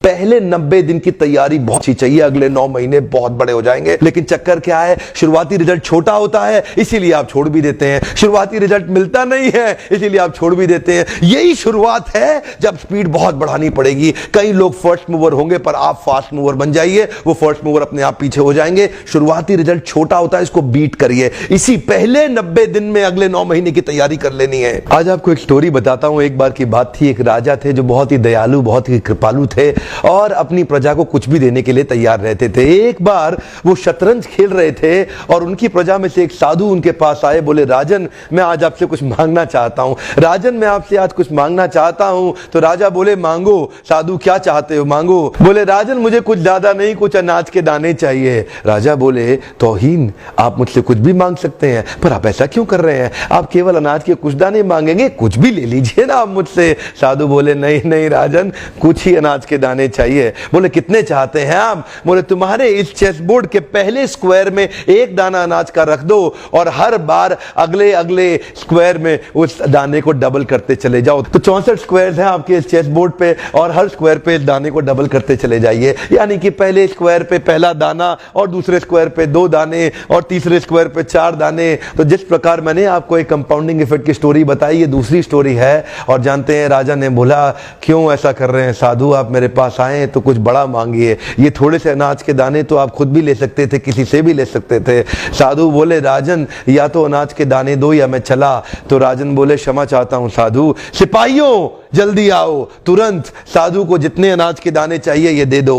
पहले 90 दिन की तैयारी बहुत अच्छी चाहिए, अगले 9 महीने बहुत बड़े हो जाएंगे। लेकिन चक्कर क्या है, शुरुआती रिजल्ट छोटा होता है, इसीलिए आप छोड़ भी देते हैं। शुरुआती रिजल्ट मिलता नहीं है, इसीलिए आप छोड़ भी देते हैं। यही शुरुआत है जब स्पीड बहुत बढ़ानी पड़ेगी। कई लोग फर्स्ट मूवर होंगे, पर आप फास्ट मूवर बन जाइए, वो फर्स्ट मूवर अपने आप पीछे हो जाएंगे। शुरुआती रिजल्ट छोटा होता है, इसको बीट करिए। इसी पहले 90 दिन में अगले 9 महीने की तैयारी कर लेनी है। आज आपको एक स्टोरी बताता हूं। एक बार की बात थी, एक राजा थे जो बहुत ही दयालु, बहुत ही कृपालु थे और अपनी प्रजा को कुछ भी देने के लिए तैयार रहते थे। एक बार वो शतरंज खेल रहे थे और उनकी प्रजा में से एक साधु उनके पास आए। बोले, राजन मैं आज आपसे कुछ मांगना चाहता हूं। राजन मैं आपसे आज कुछ मांगना चाहता हूं। तो राजा बोले, मांगो। साधु, क्या चाहते हो, मांगो। बोले, राजन मुझे कुछ ज्यादा नहीं, कुछ अनाज के दाने चाहिए। राजा बोले, तौहीन, आप मुझसे कुछ भी मांग सकते हैं, पर आप ऐसा क्यों कर रहे हैं? आप केवल अनाज के कुछ दाने मांगेंगे, कुछ भी ले लीजिए ना आप मुझसे। साधु बोले, नहीं नहीं राजन, कुछ ही अनाज के दाने चाहिए। बोले, कितने चाहते हैं आप? बोले, तुम्हारे इस चेस बोर्ड के पहले स्क्वायर में एक दाना अनाज का रख दो और हर बार अगले अगले स्क्वायर में उस दाने को डबल करते चले जाओ। तो 64 स्क्वायर्स हैं आपके इस चेस बोर्ड पे और हर स्क्वायर पे इस दाने को डबल करते चले जाइए। यानी कि पहले स्क्वायर पे पहला दाना और दूसरे स्क्वायर पे 2 दाने और तीसरे स्क्वायर पे 4 दाने। तो जिस प्रकार मैंने आपको एक कंपाउंडिंग इफेक्ट की स्टोरी बताई, ये दूसरी स्टोरी है। और जानते हैं, राजा ने बोला, क्यों ऐसा कर रहे हैं साधु, आप मेरे पास आए तो कुछ बड़ा मांगिए। ये थोड़े से अनाज के दाने तो आप खुद भी ले सकते थे, किसी से भी ले सकते थे। साधु बोले, राजन या तो अनाज के दाने दो या मैं चला। तो राजन बोले, क्षमा चाहता हूं साधु, सिपाहियों जल्दी आओ तुरंत, साधु को जितने अनाज के दाने चाहिए ये दे दो।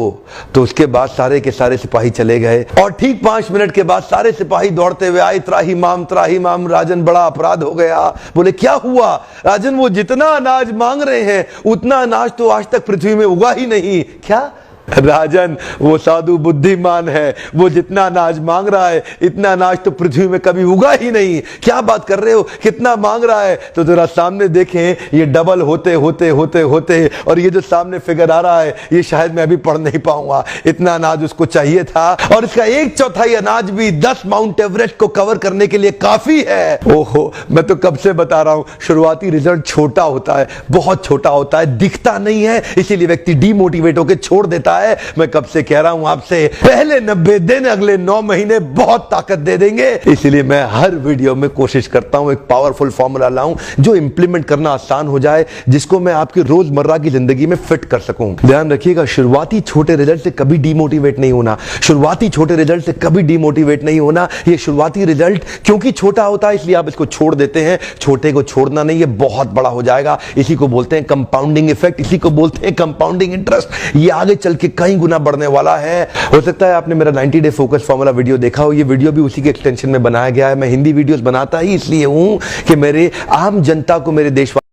तो उसके बाद सारे के सारे सिपाही चले गए और ठीक 5 मिनट के बाद सारे सिपाही दौड़ते हुए आए, त्राही माम राजन, बड़ा अपराध हो गया। बोले, क्या हुआ? राजन, वो जितना अनाज मांग रहे हैं उतना अनाज तो आज तक पृथ्वी में उगा ही नहीं। क्या? राजन, वो साधु बुद्धिमान है, वो जितना अनाज मांग रहा है इतना अनाज तो पृथ्वी में कभी उगा ही नहीं। क्या बात कर रहे हो, कितना मांग रहा है? तो जरा सामने देखें, ये डबल होते होते होते होते और ये जो सामने फिगर आ रहा है ये शायद मैं अभी पढ़ नहीं पाऊंगा। इतना अनाज उसको चाहिए था और इसका 1/4 अनाज भी 10 माउंट एवरेस्ट को कवर करने के लिए काफी है। ओहो, मैं तो कब से बता रहा हूं, शुरुआती रिजल्ट छोटा होता है, बहुत छोटा होता है, दिखता नहीं है, इसीलिए व्यक्ति डीमोटिवेट होकर छोड़ देता है। मैं कब से कह रहा हूं आपसे, पहले 90 दिन अगले 9 महीने बहुत ताकत दे देंगे। इसलिए मैं हर वीडियो में कोशिश करता हूं एक पावरफुल फॉर्मूला लाऊं जो इंप्लीमेंट करना आसान हो जाए, जिसको मैं आपकी रोजमर्रा की जिंदगी में फिट कर सकूं। ध्यान रखिएगा, शुरुआती छोटे रिजल्ट से कभी डीमोटिवेट नहीं होना। शुरुआती छोटे रिजल्ट से कभी डीमोटिवेट नहीं होना। ये शुरुआती रिजल्ट क्योंकि छोटा होता है इसलिए आप इसको छोड़ देते हैं। छोटे को छोड़ना नहीं, ये बहुत बड़ा हो जाएगा। इसी को बोलते हैं कंपाउंडिंग इफेक्ट, इसी को बोलते हैं कंपाउंडिंग इंटरेस्ट। ये आगे चल के कई गुना बढ़ने वाला है। हो सकता है आपने मेरा 90 डे फोकस फॉर्मूला वीडियो देखा हो। ये वीडियो भी उसी के एक्सटेंशन में बनाया गया है। मैं हिंदी वीडियोस बनाता ही इसलिए हूं कि मेरे आम जनता को, मेरे देश